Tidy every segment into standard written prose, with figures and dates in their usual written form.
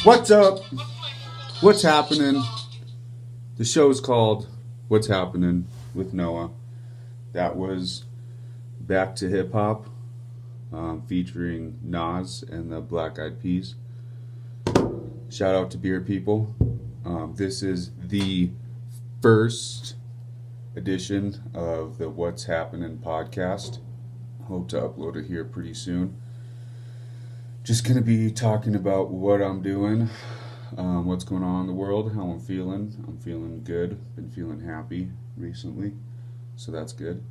What's up? What's happening? The show is called What's Happening with Noah. That was Back to Hip Hop, featuring Nas and the Black Eyed Peas. Shout out to Beer People. This is the first edition of the What's Happening podcast. Hope to upload it here pretty soon. Just going to be talking about what I'm doing, what's going on in the world, how I'm feeling. I'm feeling good, been feeling happy recently, so that's good.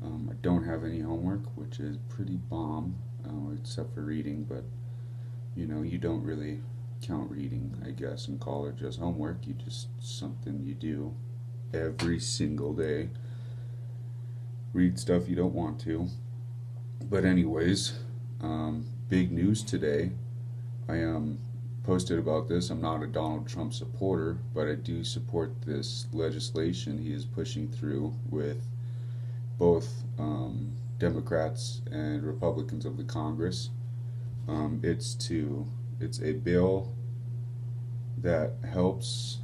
I don't have any homework, which is pretty bomb, except for reading, but you don't really count reading, I guess, in college as homework. You just something you do every single day. Read stuff you don't want to. But anyways, big news today. I posted about this. I'm not a Donald Trump supporter, but I do support this legislation he is pushing through with both Democrats and Republicans of the Congress. It's a bill that helps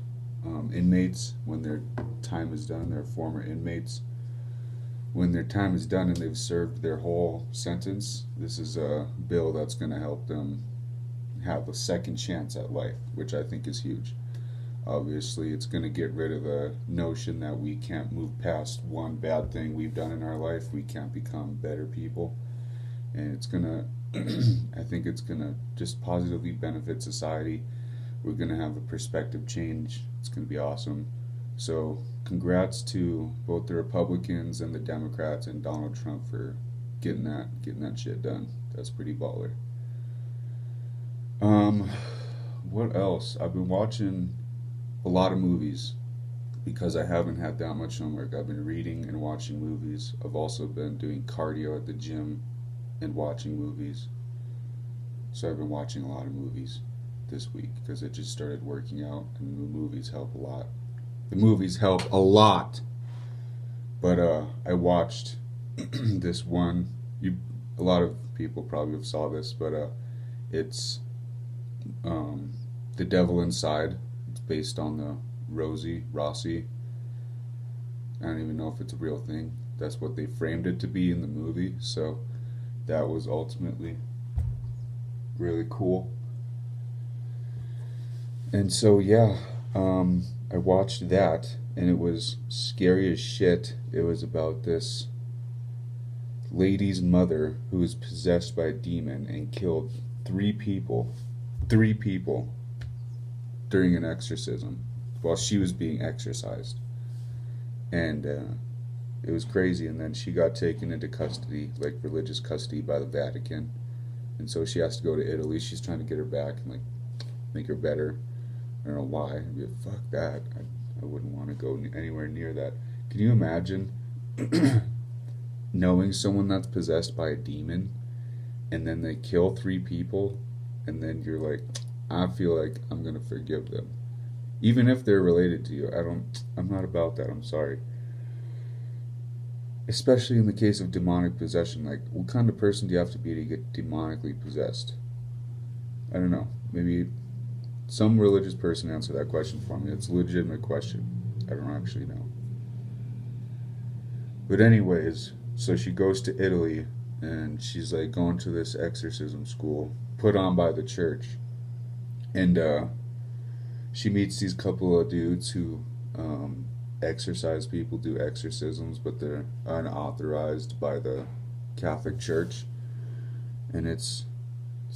inmates when their time is done, their former inmates, when their time is done and they've served their whole sentence. This is a bill that's going to help them have a second chance at life, which I think is huge. Obviously, it's going to get rid of the notion that we can't move past one bad thing we've done in our life. We can't become better people. And it's going to, I think it's going to just positively benefit society. We're going to have a perspective change. It's going to be awesome. So, congrats to both the Republicans and the Democrats and Donald Trump for getting that shit done. That's pretty baller. What else? I've been watching a lot of movies because I haven't had that much homework. I've been reading and watching movies. I've also been doing cardio at the gym and watching movies. So I've been watching a lot of movies this week because I just started working out, and the movies help a lot. The movies help a lot. But I watched this one. A lot of people probably have saw this, but it's The Devil Inside. It's based on the Rossi. I don't even know if it's a real thing. That's what they framed it to be in the movie. So that was ultimately really cool. And so yeah, I watched that, and it was scary as shit. It was about this lady's mother who was possessed by a demon and killed three people during an exorcism while she was being exorcised. And it was crazy. And then she got taken into custody, like religious custody, by the Vatican. And so she has to go to Italy. She's trying to get her back and like make her better. I don't know why. Fuck that. I wouldn't want to go anywhere near that. Can you imagine knowing someone that's possessed by a demon and then they kill three people and then you're like, I feel like I'm going to forgive them. Even if they're related to you. I'm not about that. I'm sorry. Especially in the case of demonic possession. Like, what kind of person do you have to be to get demonically possessed? I don't know. Maybe some religious person answer that question for me. It's a legitimate question. I don't actually know. But anyways, so she goes to Italy and she's like going to this exorcism school put on by the church. And she meets these couple of dudes who exorcise people, do exorcisms, but they're unauthorized by the Catholic Church. And it's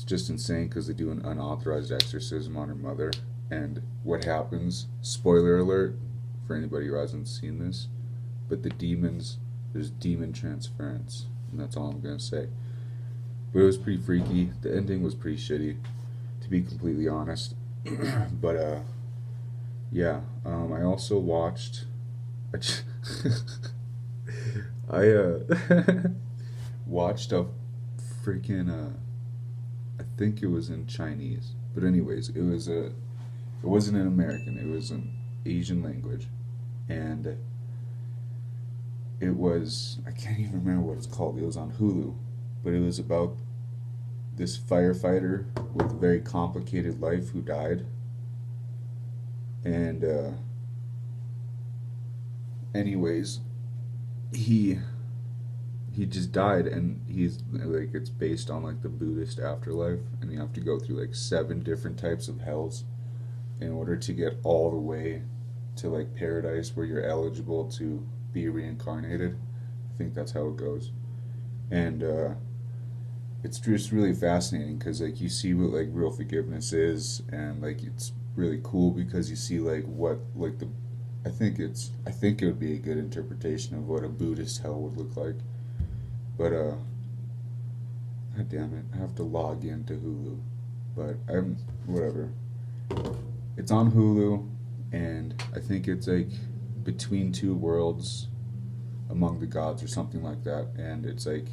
just insane because they do an unauthorized exorcism on her mother. And what happens, spoiler alert for anybody who hasn't seen this, but there's demon transference. And that's all I'm going to say. But it was pretty freaky. The ending was pretty shitty, to be completely honest. But, yeah. I also watched... I watched a freaking... I think it was in Chinese. But anyways, it wasn't in American. It was an Asian language. And it was... I can't even remember what it's called. It was on Hulu. But it was about this firefighter with a very complicated life who died, and anyways, he he just died, and he's like, it's based on like the Buddhist afterlife, and you have to go through like 7 different types of hells in order to get all the way to like paradise where you're eligible to be reincarnated. I think that's how it goes. And it's just really fascinating because like you see what like real forgiveness is, and like it's really cool because you see like what like the I think it would be a good interpretation of what a Buddhist hell would look like. But god damn it, I have to log into Hulu. But I'm whatever. It's on Hulu, and I think it's like Between Two Worlds, Among the Gods, or something like that. And it's like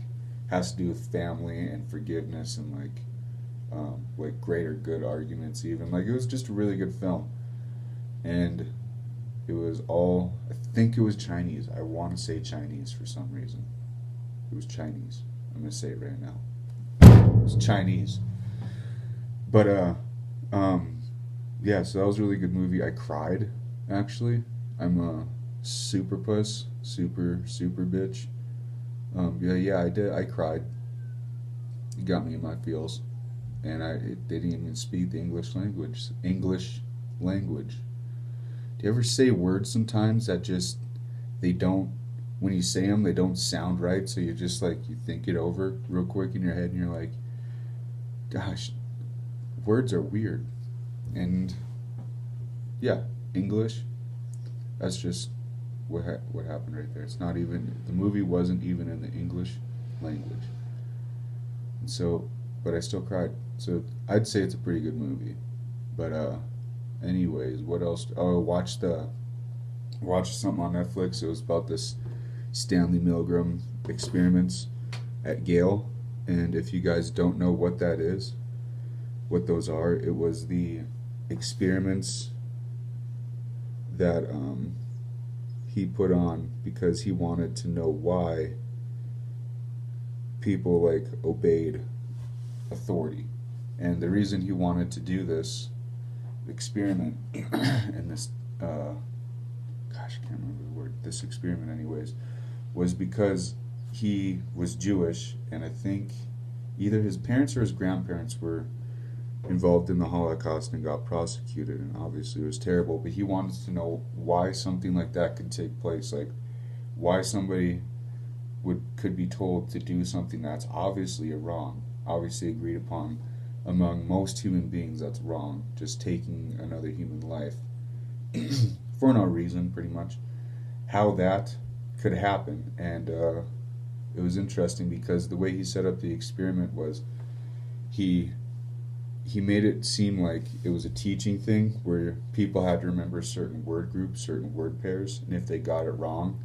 has to do with family and forgiveness and like greater good arguments even. Like it was just a really good film, and it was all, I think it was Chinese. I want to say Chinese for some reason. It was Chinese. I'm gonna say it right now. It was Chinese. But yeah, so that was a really good movie. I cried, actually. I'm a super puss, super bitch. Yeah, I did. I cried. It got me in my feels, and they didn't even speak the English language. Do you ever say words sometimes that just they don't? When you say them, they don't sound right. So you just like you think it over real quick in your head, and you're like, "Gosh, words are weird." And yeah, English. That's just what happened right there. It's not even, the movie wasn't even in the English language. And so, but I still cried. So I'd say it's a pretty good movie. But anyways, what else? Oh, watched something on Netflix. It was about this Stanley Milgram experiments at Yale. And if you guys don't know what that is, what those are, it was the experiments that he put on because he wanted to know why people like obeyed authority. And the reason he wanted to do this experiment and this gosh, I can't remember the word, this experiment anyways, was because he was Jewish, and I think either his parents or his grandparents were involved in the Holocaust and got prosecuted, and obviously it was terrible, but he wanted to know why something like that could take place, like why somebody could be told to do something that's obviously wrong, obviously agreed upon among most human beings that's wrong, just taking another human life for no reason, pretty much, how that could happen. And it was interesting because the way he set up the experiment was he made it seem like it was a teaching thing where people had to remember certain word groups, certain word pairs, and if they got it wrong,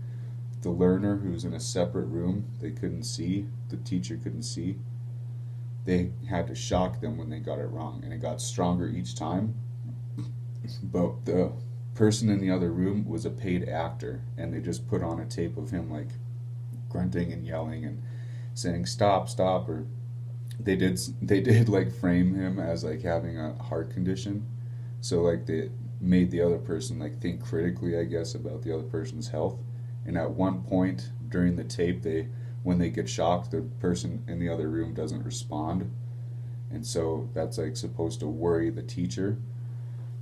the learner who's in a separate room, they couldn't see, the teacher couldn't see, they had to shock them when they got it wrong, and it got stronger each time. But the person in the other room was a paid actor, and they just put on a tape of him like grunting and yelling and saying stop, or they did like frame him as like having a heart condition, so like they made the other person like think critically, I guess, about the other person's health. And at one point during the tape, when they get shocked, the person in the other room doesn't respond, and so that's like supposed to worry the teacher.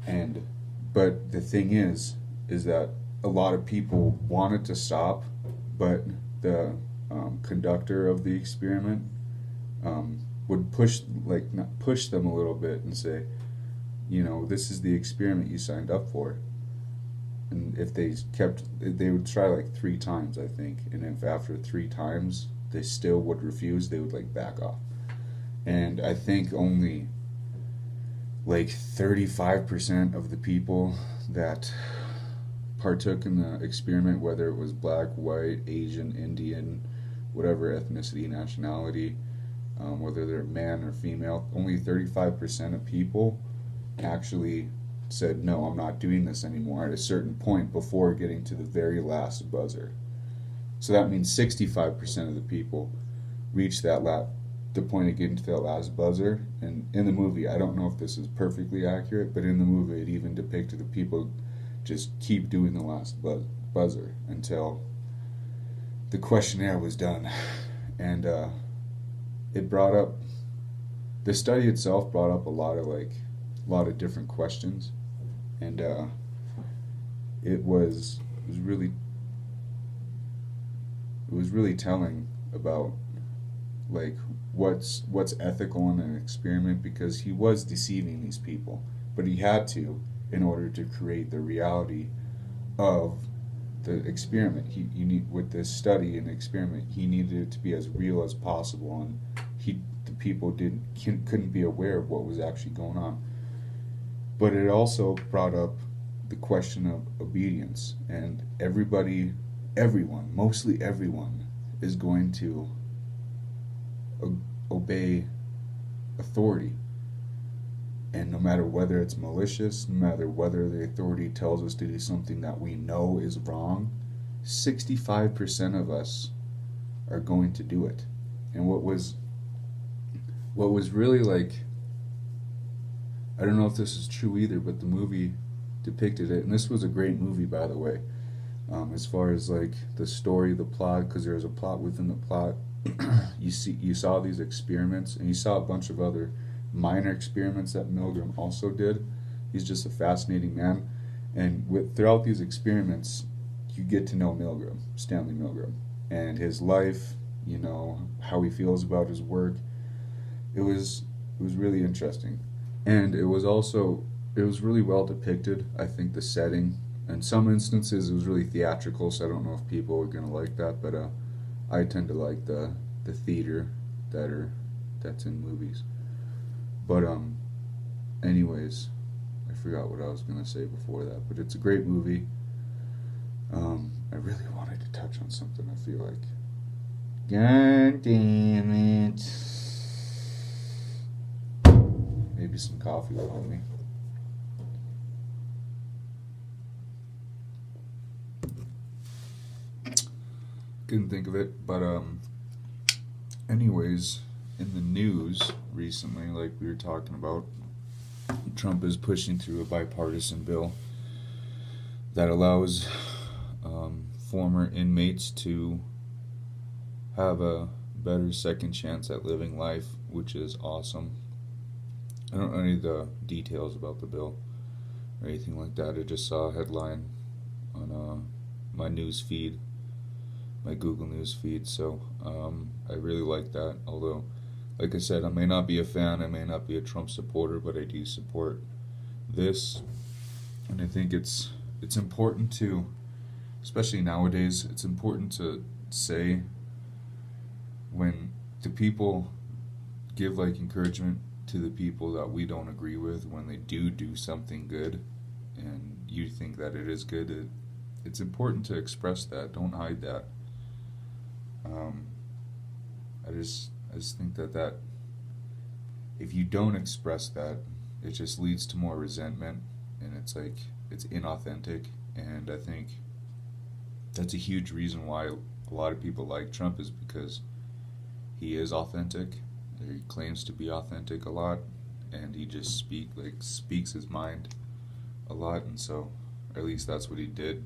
And but the thing is that a lot of people wanted to stop, but the conductor of the experiment would not push them a little bit and say, this is the experiment you signed up for. And if they would try like 3 times, I think, and if after 3 times they still would refuse, they would like back off. And I think only like 35% of the people that partook in the experiment, whether it was black, white, Asian, Indian, whatever ethnicity, nationality, whether they're man or female, only 35% of people actually said, no, I'm not doing this anymore at a certain point before getting to the very last buzzer. So that means 65% of the people reached the the point of getting to that last buzzer. And in the movie, I don't know if this is perfectly accurate, but in the movie, it even depicted the people just keep doing the last buzzer until the questionnaire was done. And it brought up, the study itself brought up a lot of different questions, and it was really telling about like what's ethical in an experiment, because he was deceiving these people, but he had to in order to create the reality of the experiment. You need, with this study and experiment, he needed it to be as real as possible, and the people couldn't be aware of what was actually going on. But it also brought up the question of obedience, and everyone, mostly everyone, is going to obey authority. And no matter whether it's malicious, no matter whether the authority tells us to do something that we know is wrong, 65% of us are going to do it. And what was really like, I don't know if this is true either, but the movie depicted it, and this was a great movie, by the way, as far as like the story, the plot, because there was a plot within the plot. You saw these experiments, and you saw a bunch of other minor experiments that Milgram also did. He's just a fascinating man, and throughout these experiments, you get to know Stanley Milgram, and his life. You know how he feels about his work. It was really interesting, and it was really well depicted. I think the setting, in some instances, it was really theatrical. So I don't know if people are gonna like that, but I tend to like the theater that's in movies. But anyways, I forgot what I was gonna say before that. But it's a great movie. I really wanted to touch on something. I feel like, God damn it. Maybe some coffee will help me. Couldn't think of it, but anyways, in the news recently, like we were talking about, Trump is pushing through a bipartisan bill that allows former inmates to have a better second chance at living life, which is awesome. I don't know any of the details about the bill or anything like that. I just saw a headline on my news feed, my Google News feed, so I really like that. Although, like I said, I may not be a fan, I may not be a Trump supporter, but I do support this, and I think it's important to, especially nowadays, it's important to say when the people give like encouragement to the people that we don't agree with when they do something good, and you think that it is good. It's important to express that. Don't hide that. I just think that if you don't express that, it just leads to more resentment, and it's like it's inauthentic. And I think that's a huge reason why a lot of people like Trump, is because he is authentic. He claims to be authentic a lot, and he just speaks his mind a lot. And so, or at least that's what he did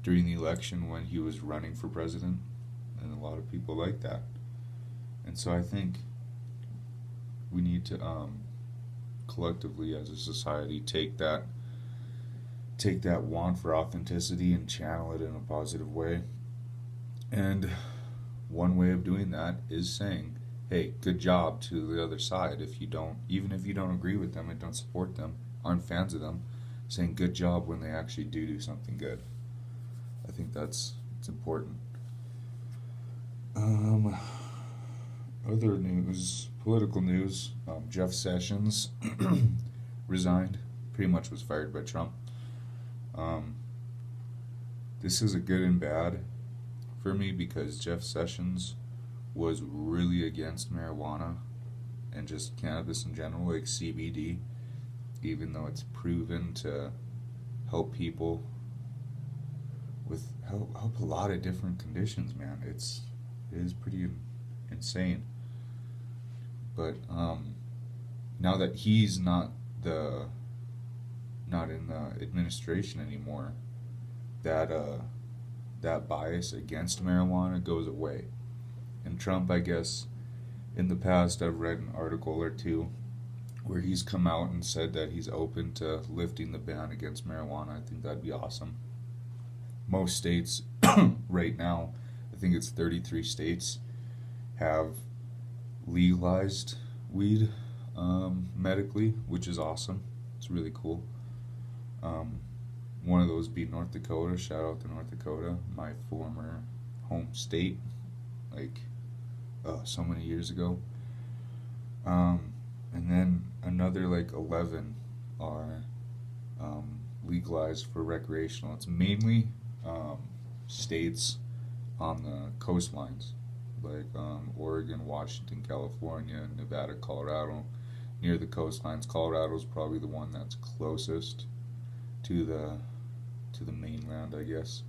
during the election when he was running for president, and a lot of people like that. And so I think we need to collectively as a society take that want for authenticity and channel it in a positive way. And one way of doing that is saying, hey, good job to the other side. Even if you don't agree with them and don't support them, aren't fans of them, saying good job when they actually do something good. I think it's important. Other news, political news, Jeff Sessions resigned, pretty much was fired by Trump. This is a good and bad for me, because Jeff Sessions was really against marijuana and just cannabis in general, like CBD, even though it's proven to help people help a lot of different conditions, man. It is pretty insane. But now that he's not in the administration anymore, that that bias against marijuana goes away. And Trump, I guess, in the past, I've read an article or two where he's come out and said that he's open to lifting the ban against marijuana. I think that'd be awesome. Most states right now, I think it's 33 states, have legalized weed medically, which is awesome. It's really cool. Um, One of those being North Dakota. Shout out to North Dakota, my former home state, like so many years ago. And then another like 11 are legalized for recreational. It's mainly states on the coastlines, like Oregon, Washington, California, Nevada, Colorado, near the coastlines. Colorado's probably the one that's closest to the mainland, I guess.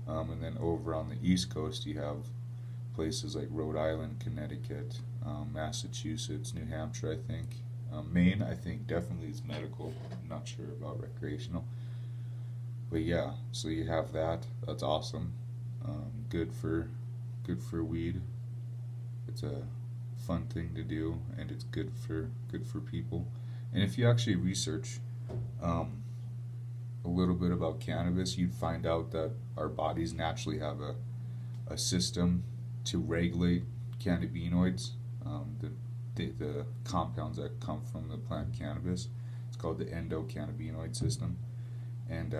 And then over on the East Coast, you have places like Rhode Island, Connecticut, Massachusetts, New Hampshire, I think. Maine, I think, definitely is medical. I'm not sure about recreational. But yeah, so you have that. That's awesome. Good for weed. It's a fun thing to do, and it's good for people. And if you actually research a little bit about cannabis, you'd find out that our bodies naturally have a system to regulate cannabinoids, the compounds that come from the plant cannabis. It's called the endocannabinoid system, and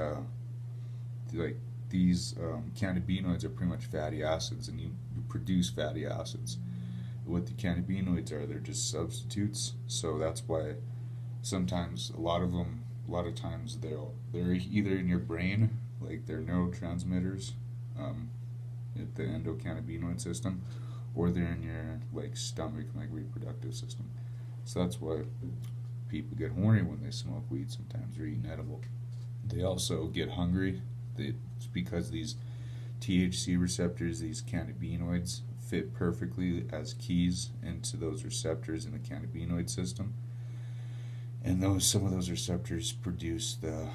like these cannabinoids are pretty much fatty acids, and you produce fatty acids. What the cannabinoids are, they're just substitutes. So that's why sometimes a lot of times they're either in your brain, like they're neurotransmitters, the endocannabinoid system, or they're in your like stomach, like reproductive system. So that's why people get horny when they smoke weed sometimes, or eat an edible. They also get hungry. It's because these THC receptors, these cannabinoids, fit perfectly as keys into those receptors in the cannabinoid system. And some of those receptors produce the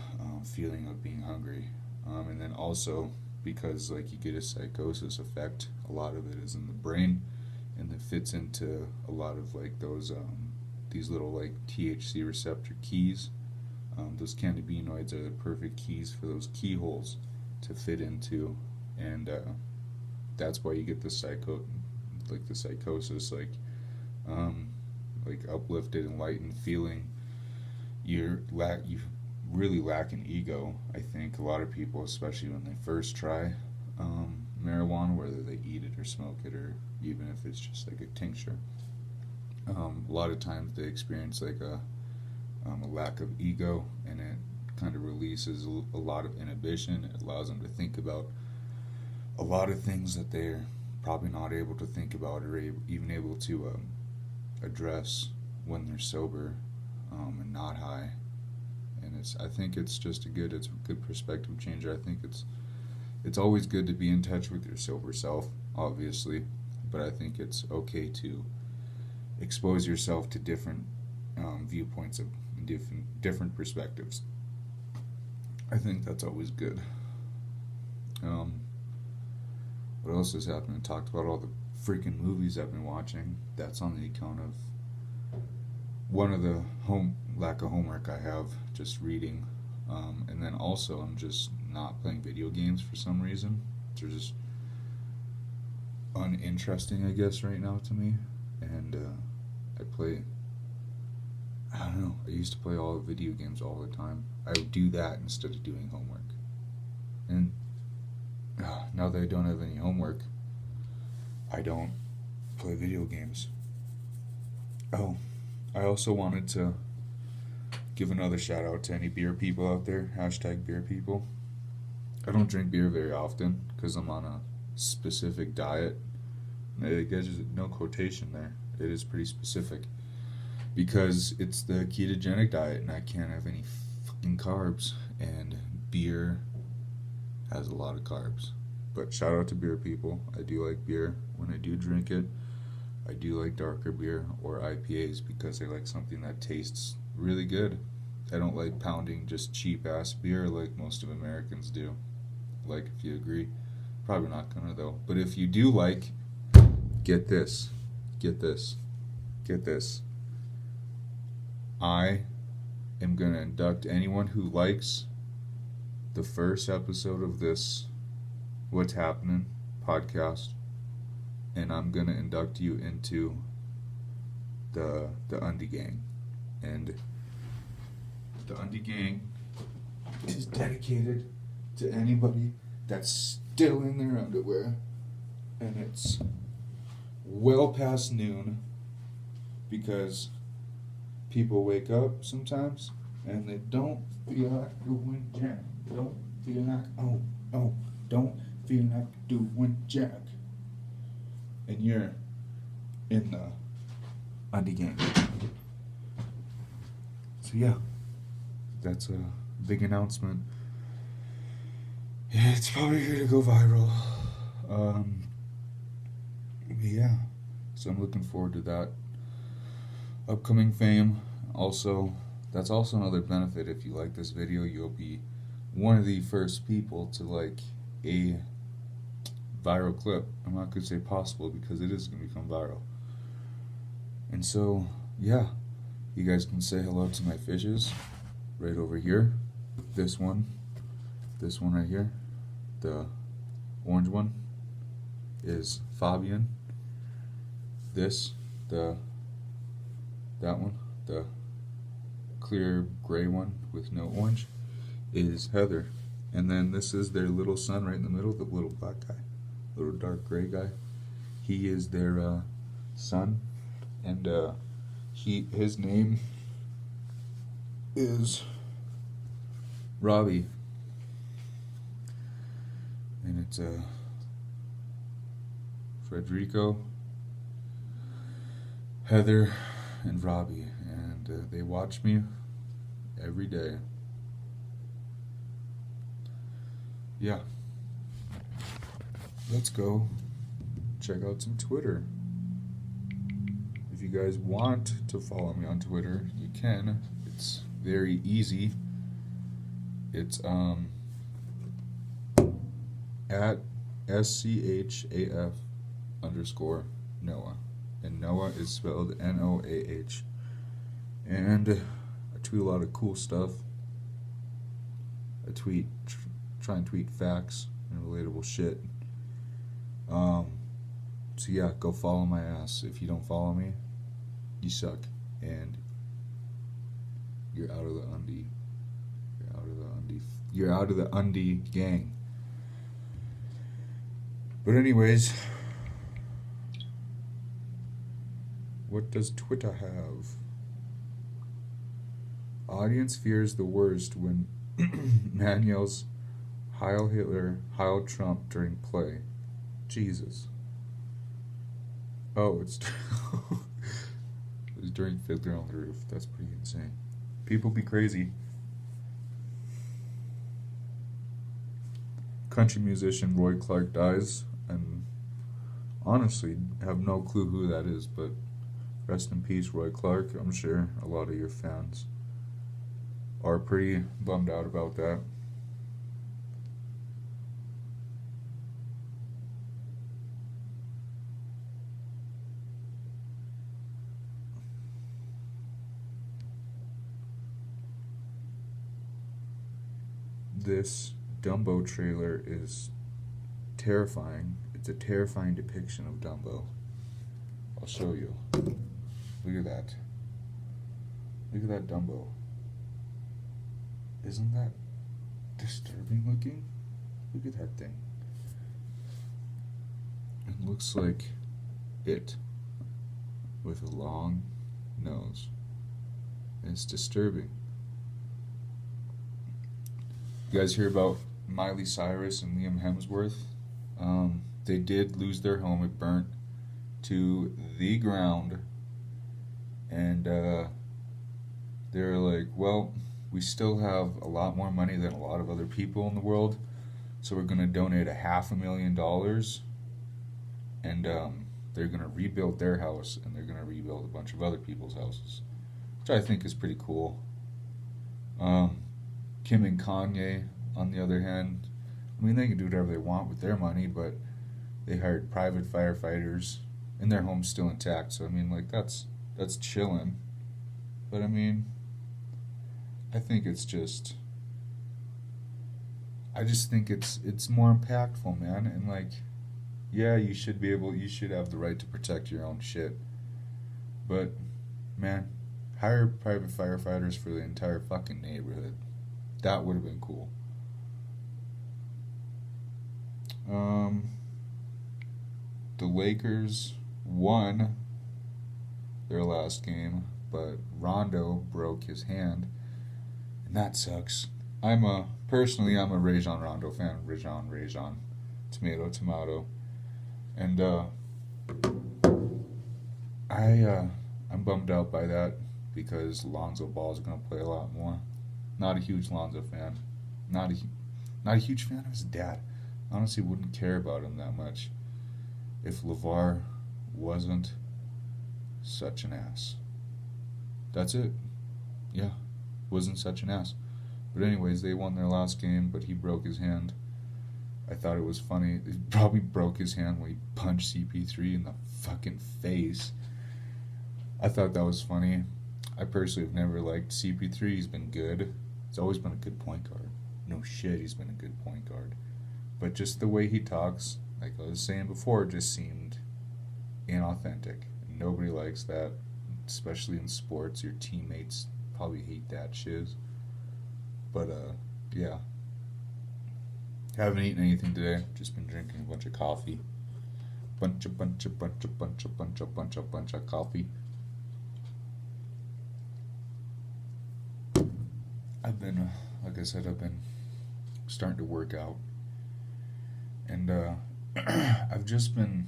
feeling of being hungry. And then also, because like you get a psychosis effect, a lot of it is in the brain, and it fits into a lot of like these little like THC receptor keys. Those cannabinoids are the perfect keys for those keyholes to fit into, and that's why you get the psychosis, like uplifted, enlightened feeling. You really lack an ego. I think a lot of people, especially when they first try marijuana, whether they eat it or smoke it, or even if it's just like a tincture, a lot of times they experience like a lack of ego, and it kind of releases a lot of inhibition. It allows them to think about a lot of things that they're probably not able to think about, or even able to address when they're sober and not high. And I think it's a good perspective changer. I think it's always good to be in touch with your sober self, obviously, but I think it's okay to expose yourself to different viewpoints of different perspectives. I think that's always good. What else has happened? I talked about all the freaking movies I've been watching. That's on the account of one of the lack of homework I have, just reading, and then also I'm just not playing video games for some reason. They're just uninteresting, I guess, right now to me. And I don't know, I used to play all the video games all the time. I would do that instead of doing homework. And now that I don't have any homework, I don't play video games. Oh, I also wanted to give another shout out to any beer people out there. #beerpeople. I don't drink beer very often because I'm on a specific diet. I guess there's no quotation there. It is pretty specific. Because it's the ketogenic diet, and I can't have any fucking carbs. And beer has a lot of carbs. But shout out to beer people. I do like beer when I do drink it. I do like darker beer or IPAs because I like something that tastes really good. I don't like pounding just cheap ass beer like most of Americans do. Like, if you agree. Probably not gonna though. But if you do like, get this. Get this. Get this. I am gonna induct anyone who likes the first episode of this What's Happening podcast, and I'm gonna induct you into the Undie Gang. And the Undie Gang is dedicated to anybody that's still in their underwear, and it's well past noon because people wake up sometimes and they don't feel like doing jack. Don't feel like don't feel like doing jack. And you're in the Undie Gang. So yeah, that's a big announcement. Yeah, it's probably gonna go viral. Yeah, so I'm looking forward to that upcoming fame. Also, that's also another benefit. If you like this video, you'll be one of the first people to like a viral clip. I'm not gonna say possible because it is gonna become viral. And so, yeah, you guys can say hello to my fishes right over here. This one right here, the orange one, is Fabian. That one, the clear gray one with no orange, is Heather. And then this is their little son right in the middle, the little black guy, little dark gray guy. He is their son, and his name is Robbie. And it's Frederico, Heather, and Robbie, and they watch me every day. Yeah. Let's go check out some Twitter. If you guys want to follow me on Twitter, you can. It's very easy. It's at SCHAF_Noah. And Noah is spelled NOAH. And I tweet a lot of cool stuff. I try and tweet facts and relatable shit. So yeah, go follow my ass. If you don't follow me, you suck. And you're out of the Undie. You're out of the Undie gang. But anyways, what does Twitter have? Audience fears the worst when man yells Heil Hitler, Heil Trump during play. Jesus. Oh, it was during Fiddler on the Roof. That's pretty insane. People be crazy. Country musician Roy Clark dies, and honestly have no clue who that is, but rest in peace, Roy Clark. I'm sure a lot of your fans are pretty bummed out about that. This Dumbo trailer is terrifying. It's a terrifying depiction of Dumbo. I'll show you. Look at that. Look at that Dumbo. Isn't that disturbing looking? Look at that thing. It looks like it with a long nose. And it's disturbing. You guys hear about Miley Cyrus and Liam Hemsworth? They did lose their home. It burnt to the ground. And they're like, well, we still have a lot more money than a lot of other people in the world, so we're going to donate $500,000. And they're going to rebuild their house and they're going to rebuild a bunch of other people's houses, which I think is pretty cool. Kim and Kanye, on the other hand, I mean, they can do whatever they want with their money, but they hired private firefighters and their home's still intact. So, I mean, like, that's chilling. But, I mean, I think it's just, I just think it's more impactful, man. And, like, yeah, you should have the right to protect your own shit. But, man, hire private firefighters for the entire fucking neighborhood. That would have been cool. The Lakers won their last game, but Rondo broke his hand, and that sucks. Personally, I'm a Rajon Rondo fan. Rajon, tomato, and I'm bummed out by that because Lonzo Ball is gonna play a lot more. Not a huge Lonzo fan. Not a huge fan of his dad. Honestly, wouldn't care about him that much if LeVar wasn't such an ass. That's it. Yeah, wasn't such an ass. But anyways, they won their last game, but he broke his hand. I thought it was funny. He probably broke his hand when he punched CP3 in the fucking face. I thought that was funny. I personally have never liked CP3. He's been good. He's always been a good point guard. No shit, he's been a good point guard. But just the way he talks, like I was saying before, just seemed inauthentic. And nobody likes that, especially in sports. Your teammates probably hate that shiz. But, yeah. Haven't eaten anything today. Just been drinking a bunch of coffee. Bunch of coffee. I've been, like I said, I've been starting to work out. And I've just been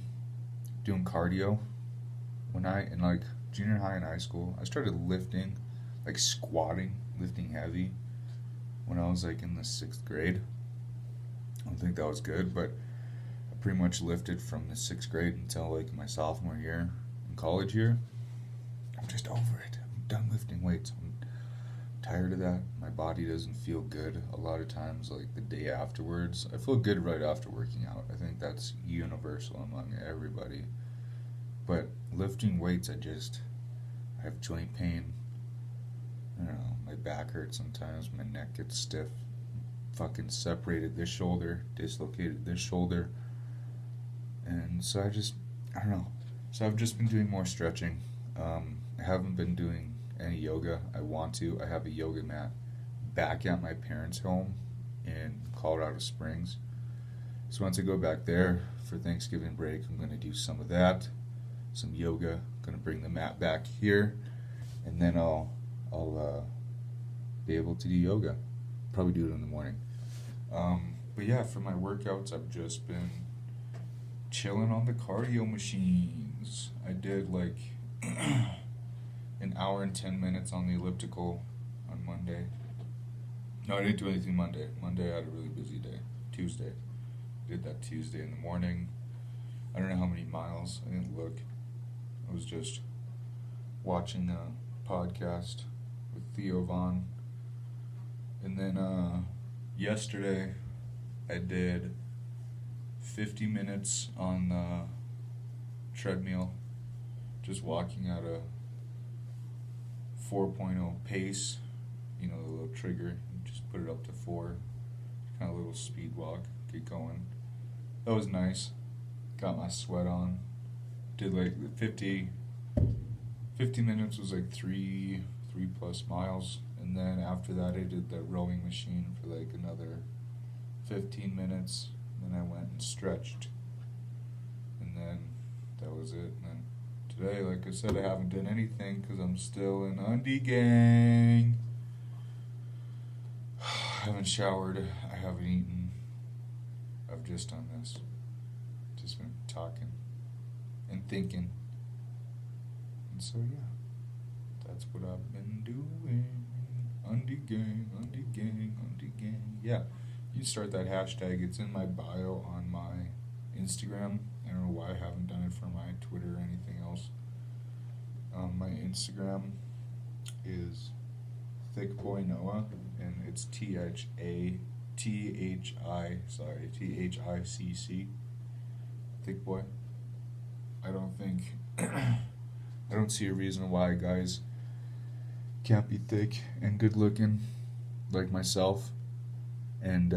doing cardio. In like junior high and high school, I started lifting, like squatting, lifting heavy when I was like in the 6th grade. I don't think that was good, but I pretty much lifted from the 6th grade until like my sophomore year in college year. I'm just over it. I'm done lifting weights. I'm tired of that. My body doesn't feel good a lot of times, like the day afterwards. I feel good right after working out. I think that's universal among everybody. But lifting weights, I have joint pain. I don't know, my back hurts sometimes, my neck gets stiff. Fucking separated this shoulder, dislocated this shoulder. And so I don't know. So I've just been doing more stretching. I haven't been doing any yoga. I want to. I have a yoga mat back at my parents' home in Colorado Springs. So once I go back there for Thanksgiving break, I'm going to do some of that, some yoga. I'm going to bring the mat back here, and then I'll be able to do yoga. Probably do it in the morning. But yeah, for my workouts, I've just been chilling on the cardio machines. I did like an hour and 10 minutes on the elliptical on Monday. No, I didn't do anything Monday. Monday I had a really busy day. Tuesday. Did that Tuesday in the morning. I don't know how many miles. I didn't look. I was just watching a podcast with Theo Vaughn. And then yesterday I did 50 minutes on the treadmill, just walking at a 4.0 pace, the little trigger, you just put it up to 4, kind of a little speed walk, get going. That was nice, got my sweat on, did like 50 minutes was like 3 plus miles, and then after that I did the rowing machine for like another 15 minutes, and then I went and stretched, and then that was it. And then today, like I said, I haven't done anything because I'm still in undie gang. I haven't showered, I haven't eaten, I've just done this, just been talking and thinking, and so yeah, that's what I've been doing. Undie gang, undie gang, undie gang. Yeah, you start that hashtag. It's in my bio on my Instagram I don't know why I haven't done it for my Twitter or anything else. My Instagram is thickboynoah, and it's THICC. Thick boy. I don't think I don't see a reason why guys can't be thick and good looking like myself, and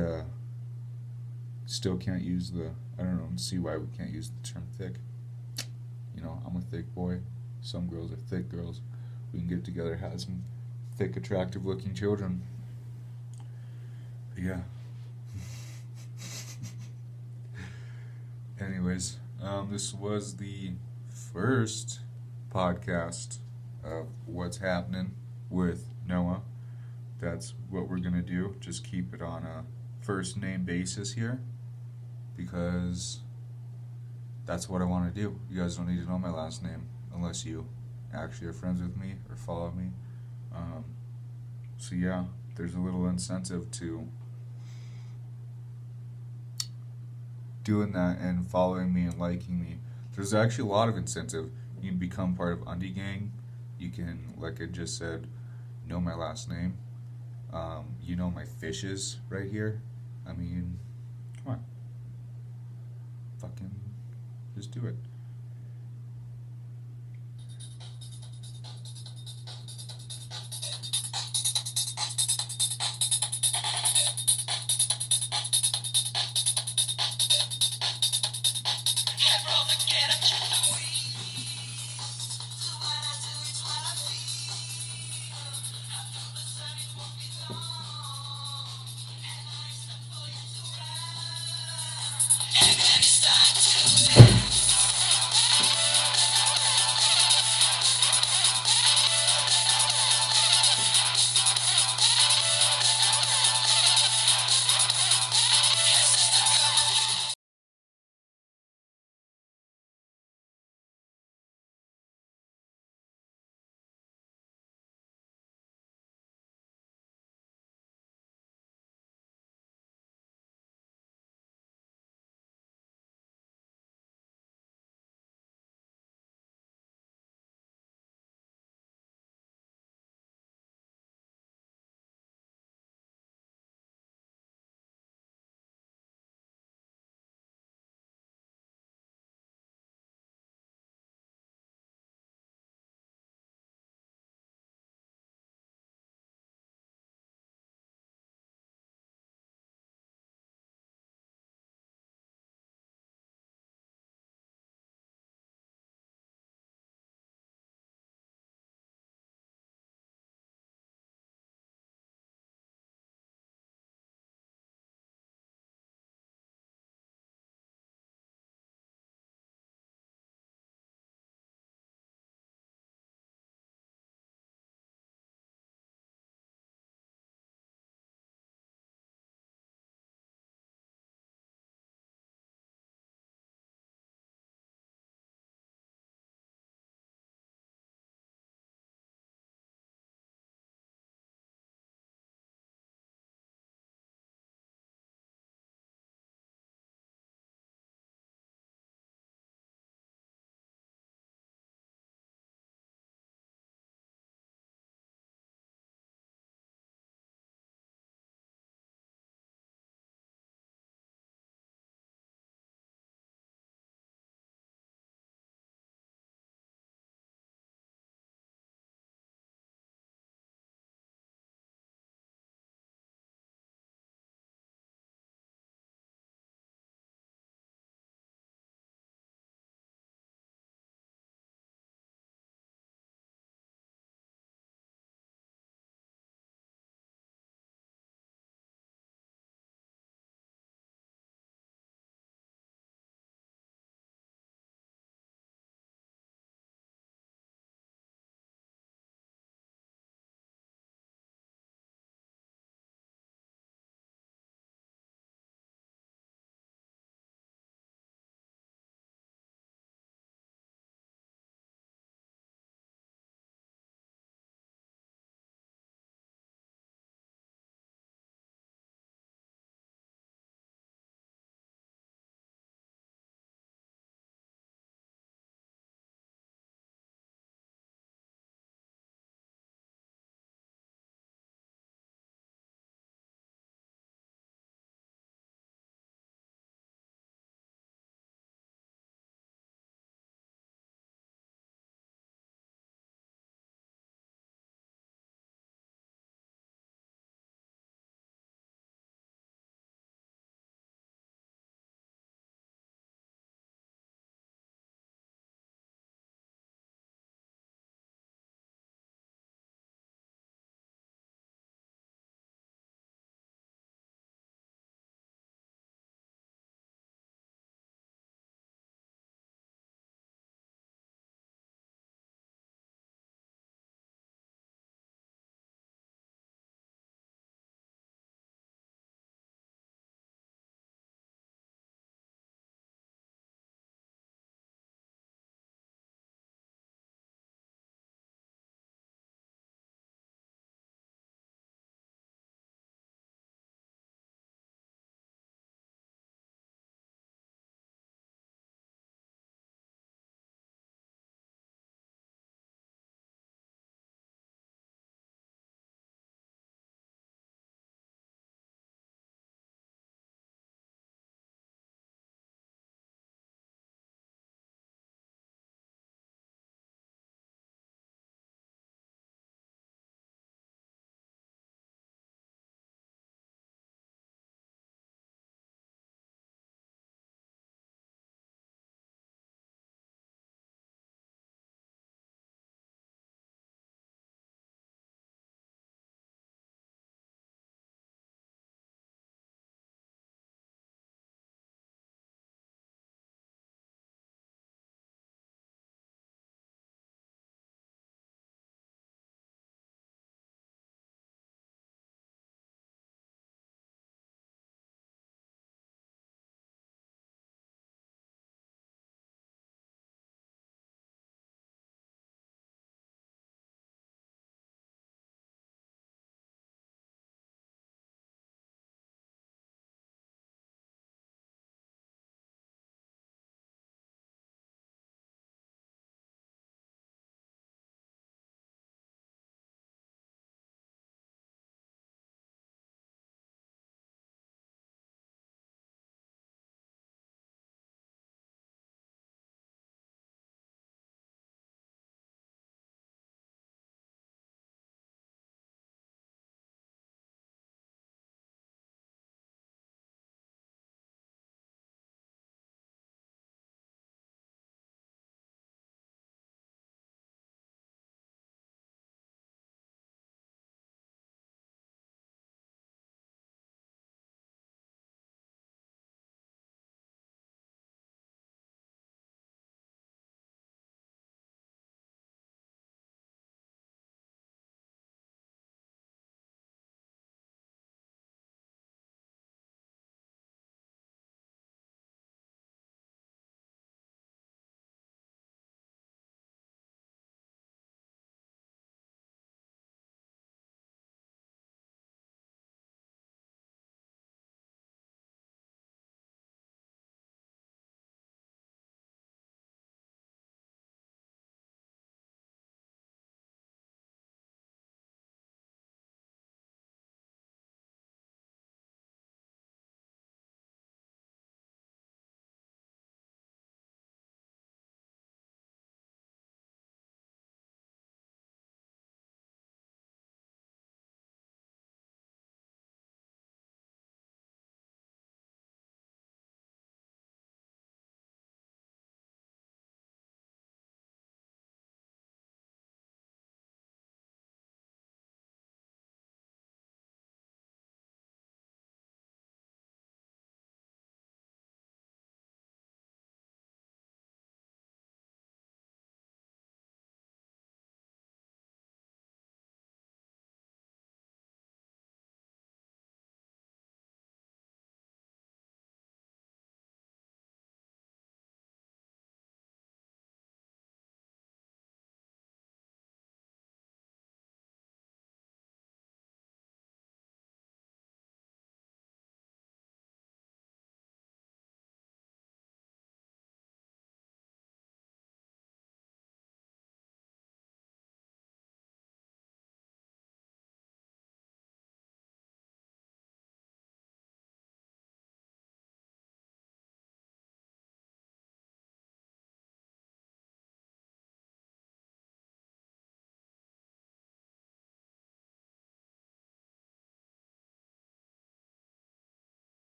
still can't use the. I don't know. See why we can't use the term thick. You know, I'm a thick boy. Some girls are thick girls. We can get together, have some thick, attractive looking children. Yeah. Anyways, this was the first podcast of What's Happening with Noah. That's what we're going to do. Just keep it on a first name basis here, because that's what I want to do. You guys don't need to know my last name unless you actually are friends with me or follow me. So yeah, there's a little incentive to doing that and following me and liking me. There's actually a lot of incentive. You can become part of Undie Gang. You can, like I just said, know my last name. You know my fishes right here. I mean, come on. Fucking just do it.